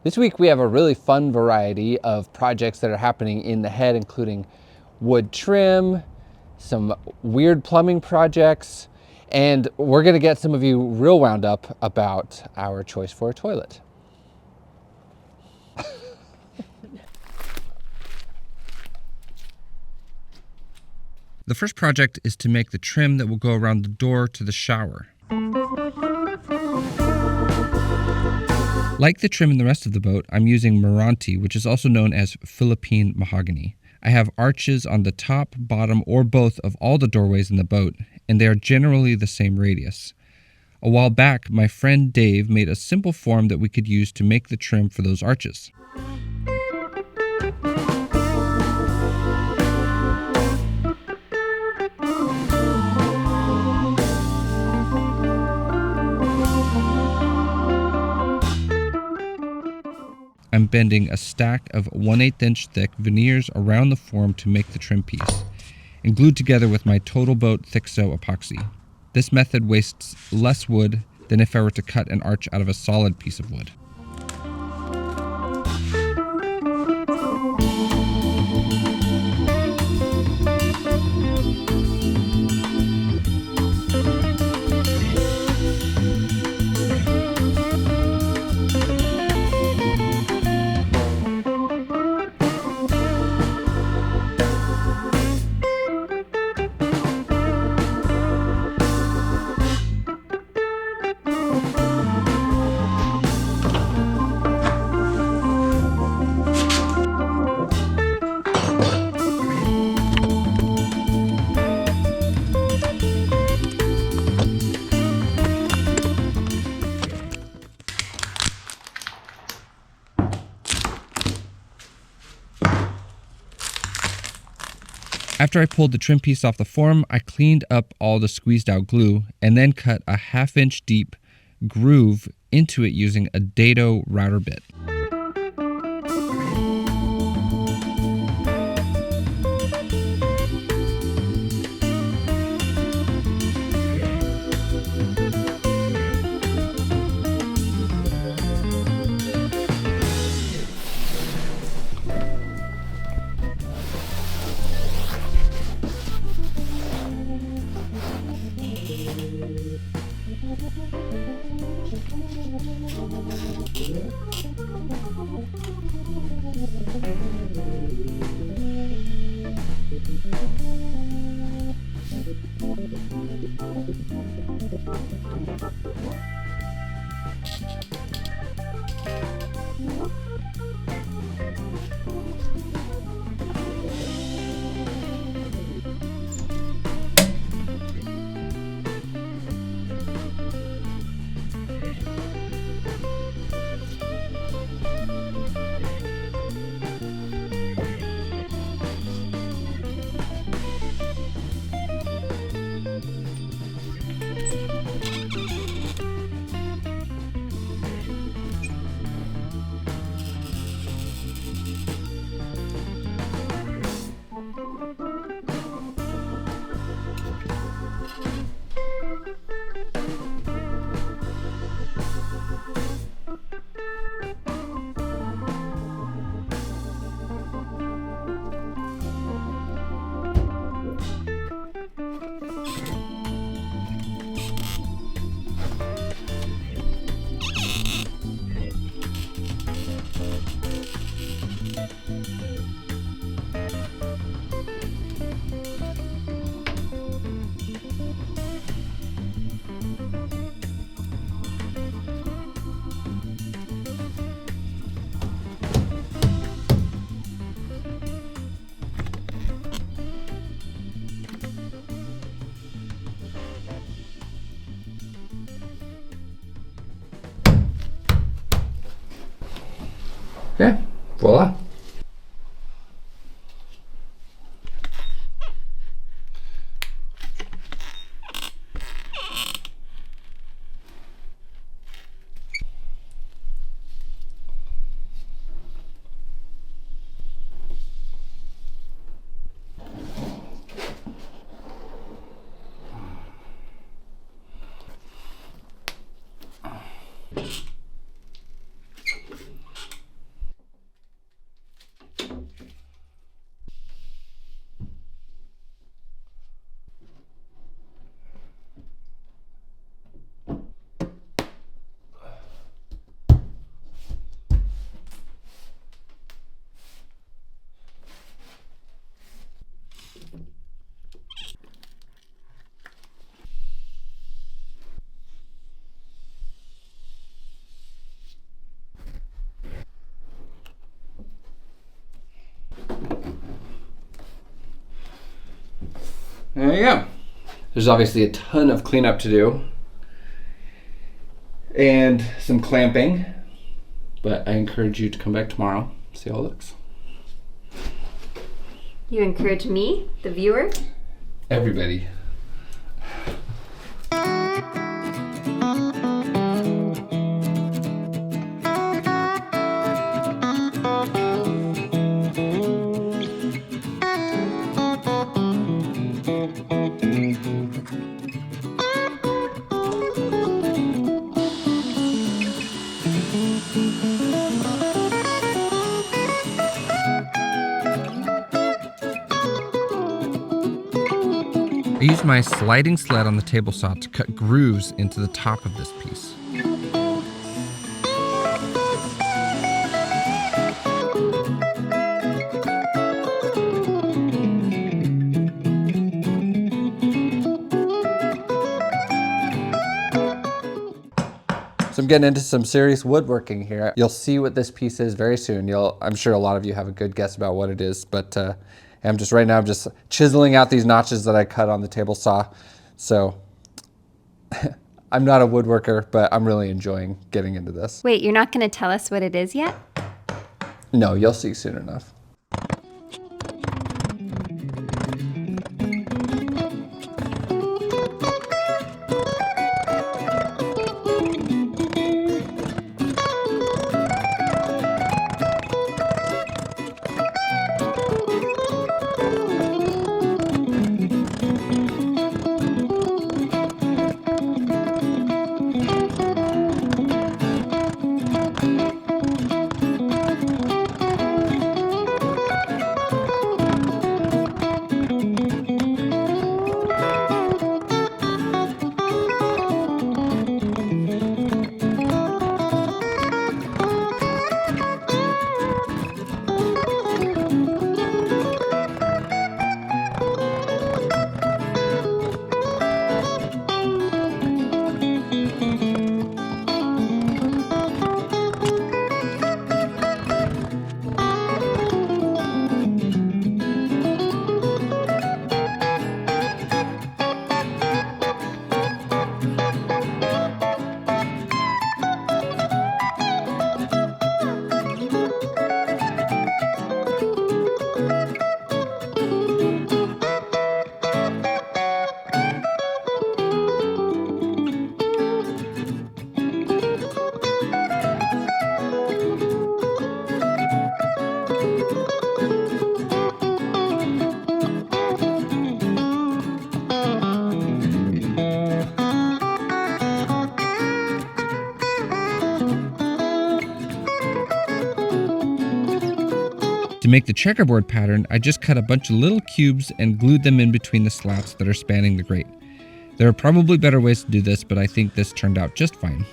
This week we have a really fun variety of projects that are happening in the head, including wood trim, some weird plumbing projects, and we're gonna get some of you real wound up about our choice for a toilet. The first project is to make the trim that will go around the door to the shower. Like the trim in the rest of the boat, I'm using Meranti, which is also known as Philippine mahogany. I have arches on the top, bottom, or both of all the doorways in the boat, and they are generally the same radius. A while back, my friend Dave made a simple form that we could use to make the trim for those arches. I'm bending a stack of 1/8 inch thick veneers around the form to make the trim piece, and glued together with my Total Boat Thixo epoxy. This method wastes less wood than if I were to cut an arch out of a solid piece of wood. After I pulled the trim piece off the form, I cleaned up all the squeezed out glue and then cut a 1/2 inch deep groove into it using a dado router bit. Okay, voila. There you go. There's obviously a ton of cleanup to do and some clamping, but I encourage you to come back tomorrow, see how it looks. You encourage me, the viewer? Everybody. I used my sliding sled on the table saw to cut grooves into the top of this piece. So I'm getting into some serious woodworking here. You'll see what this piece is very soon. I'm sure a lot of you have a good guess about what it is, but I'm just chiseling out these notches that I cut on the table saw. So I'm not a woodworker, but I'm really enjoying getting into this. Wait, you're not going to tell us what it is yet? No, you'll see soon enough. To make the checkerboard pattern, I just cut a bunch of little cubes and glued them in between the slats that are spanning the grate. There are probably better ways to do this, but I think this turned out just fine.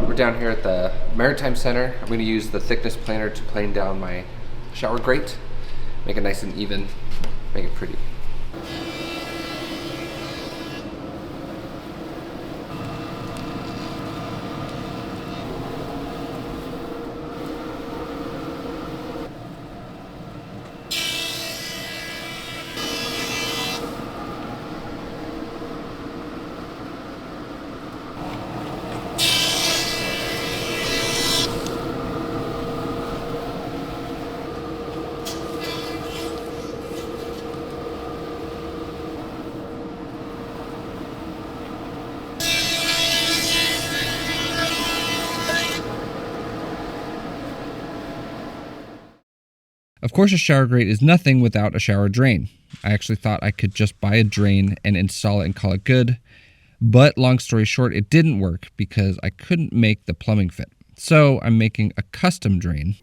We're down here at the Maritime Center. I'm going to use the thickness planer to plane down my shower grate, make it nice and even, make it pretty. Of course, a shower grate is nothing without a shower drain. I actually thought I could just buy a drain and install it and call it good. But long story short, it didn't work because I couldn't make the plumbing fit. So I'm making a custom drain.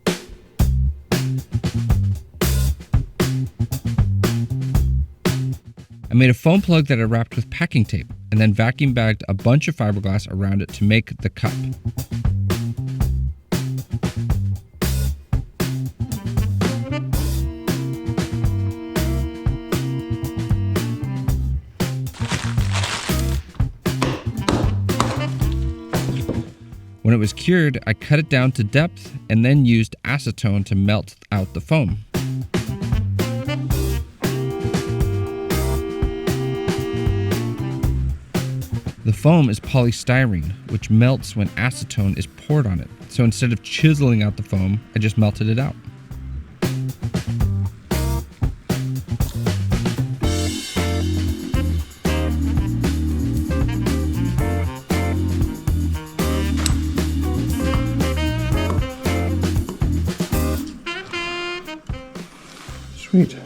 I'm made a foam plug that I wrapped with packing tape and then vacuum bagged a bunch of fiberglass around it to make the cup. When it was cured, I cut it down to depth and then used acetone to melt out the foam. The foam is polystyrene, which melts when acetone is poured on it. So instead of chiseling out the foam, I just melted it out. Sweet.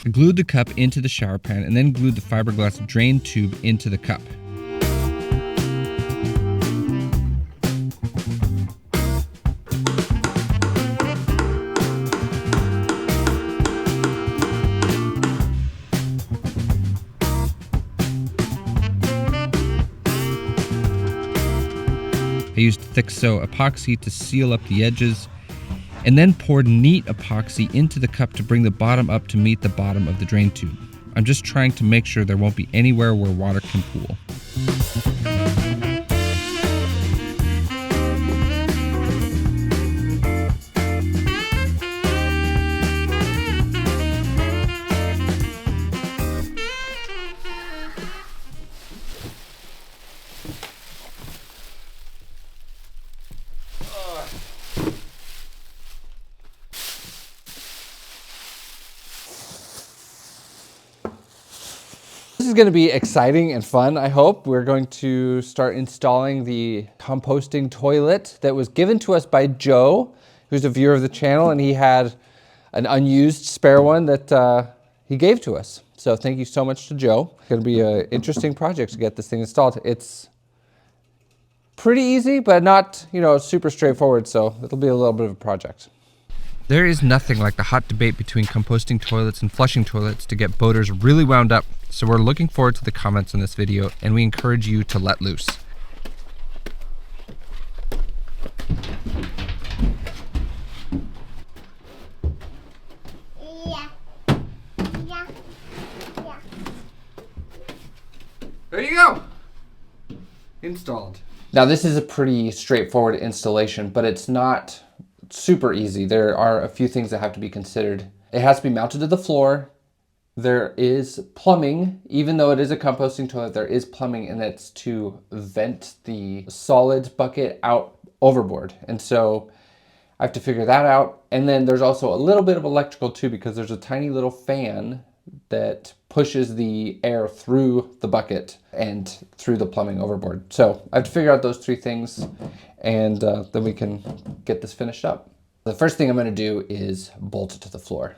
I glued the cup into the shower pan and then glued the fiberglass drain tube into the cup. I used thick-so epoxy to seal up the edges, and then poured neat epoxy into the cup to bring the bottom up to meet the bottom of the drain tube. I'm just trying to make sure there won't be anywhere where water can pool. This is going to be exciting and fun, I hope. We're going to start installing the composting toilet that was given to us by Joe, who's a viewer of the channel, and he had an unused spare one that he gave to us. So thank you so much to Joe. It's going to be an interesting project to get this thing installed. It's pretty easy, but not, super straightforward, so it'll be a little bit of a project. There is nothing like the hot debate between composting toilets and flushing toilets to get boaters really wound up, so we're looking forward to the comments in this video, and we encourage you to let loose. There you go. Installed. Now this is a pretty straightforward installation, but it's not super easy. There are a few things that have to be considered. It has to be mounted to the floor. There is plumbing. Even though it is a composting toilet, there is plumbing, and it's to vent the solid bucket out overboard. And so I have to figure that out. And then there's also a little bit of electrical too, because there's a tiny little fan that pushes the air through the bucket and through the plumbing overboard. So I have to figure out those three things, and then we can get this finished up. The first thing I'm going to do is bolt it to the floor.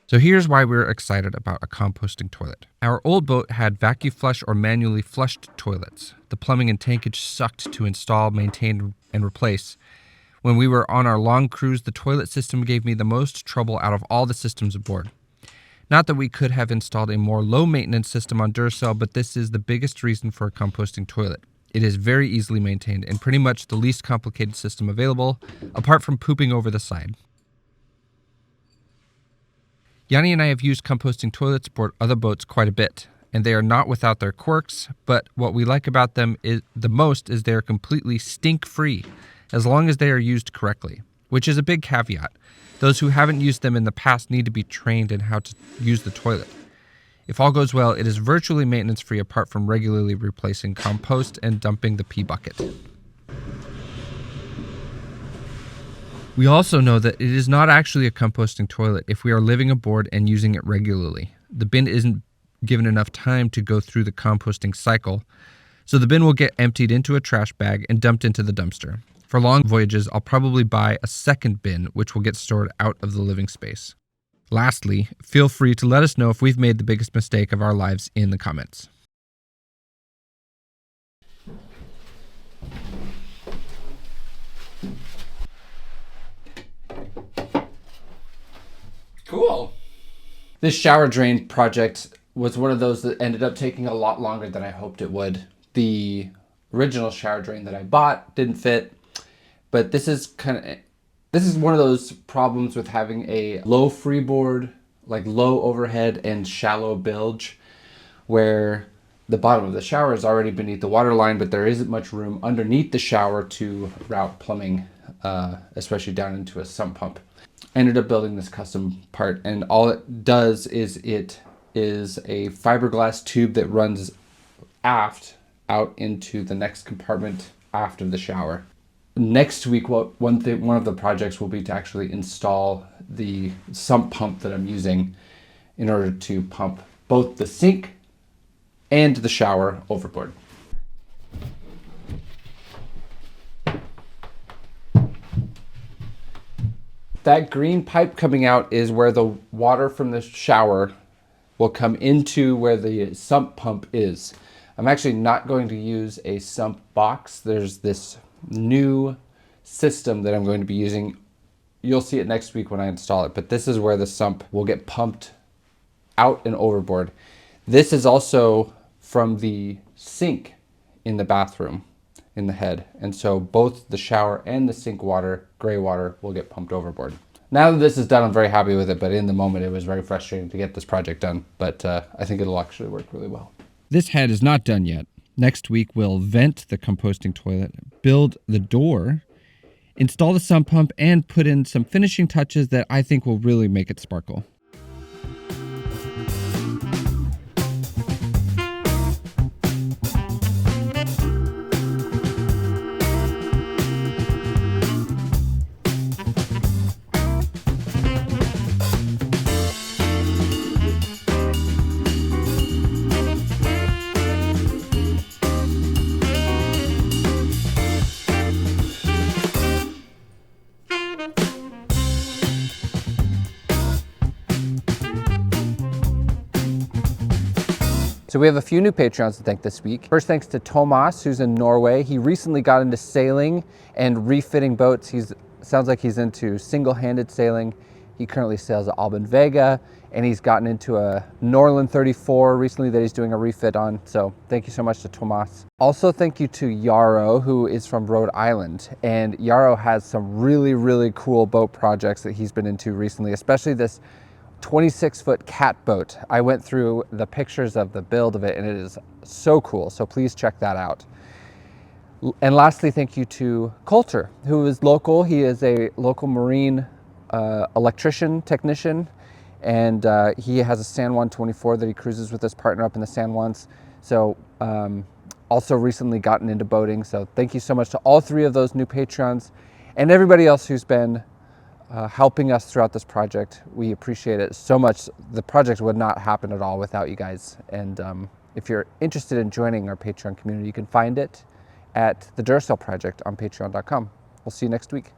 So here's why we're excited about a composting toilet. Our old boat had vacuum flush or manually flushed toilets. The plumbing and tankage sucked to install, maintain, and replace. When we were on our long cruise, the toilet system gave me the most trouble out of all the systems aboard. Not that we could have installed a more low-maintenance system on Duracell, but this is the biggest reason for a composting toilet. It is very easily maintained and pretty much the least complicated system available, apart from pooping over the side. Yanni and I have used composting toilets aboard other boats quite a bit, and they are not without their quirks, but what we like about them the most is they are completely stink-free, as long as they are used correctly, which is a big caveat. Those who haven't used them in the past need to be trained in how to use the toilet. If all goes well, it is virtually maintenance-free apart from regularly replacing compost and dumping the pee bucket. We also know that it is not actually a composting toilet if we are living aboard and using it regularly. The bin isn't given enough time to go through the composting cycle, so the bin will get emptied into a trash bag and dumped into the dumpster. For long voyages, I'll probably buy a second bin, which will get stored out of the living space. Lastly, feel free to let us know if we've made the biggest mistake of our lives in the comments. Cool. This shower drain project was one of those that ended up taking a lot longer than I hoped it would. The original shower drain that I bought didn't fit, but this is one of those problems with having a low freeboard, like low overhead and shallow bilge, where the bottom of the shower is already beneath the water line, but there isn't much room underneath the shower to route plumbing, especially down into a sump pump. I ended up building this custom part, and all it does is it is a fiberglass tube that runs aft out into the next compartment aft of the shower. Next week, one of the projects will be to actually install the sump pump that I'm using in order to pump both the sink and the shower overboard. That green pipe coming out is where the water from the shower will come into where the sump pump is. I'm actually not going to use a sump box. There's this new system that I'm going to be using. You'll see it next week when I install it, but this is where the sump will get pumped out and overboard. This is also from the sink in the bathroom in the head. And so both the shower and the sink water, gray water, will get pumped overboard. Now that this is done, I'm very happy with it, but in the moment it was very frustrating to get this project done, but I think it'll actually work really well. This head is not done yet. Next week, we'll vent the composting toilet, build the door, install the sump pump, and put in some finishing touches that I think will really make it sparkle. So we have a few new Patreons to thank this week. First, thanks to Tomas, who's in Norway. He recently got into sailing and refitting boats. Sounds like he's into single-handed sailing. He currently sails at Alban Vega, and he's gotten into a Norland 34 recently that he's doing a refit on. So thank you so much to Tomas. Also, thank you to Yarrow, who is from Rhode Island. And Yarrow has some really, really cool boat projects that he's been into recently, especially this 26-foot cat boat. I went through the pictures of the build of it, and it is so cool. So please check that out. And lastly, thank you to Coulter, who is local. He is a local marine electrician technician, and he has a San Juan 24 that he cruises with his partner up in the San Juans. So also recently gotten into boating. So thank you so much to all three of those new Patreons and everybody else who's been helping us throughout this project. We appreciate it so much. The project would not happen at all without you guys. And if you're interested in joining our Patreon community, you can find it at the Duracell Project on patreon.com. We'll see you next week.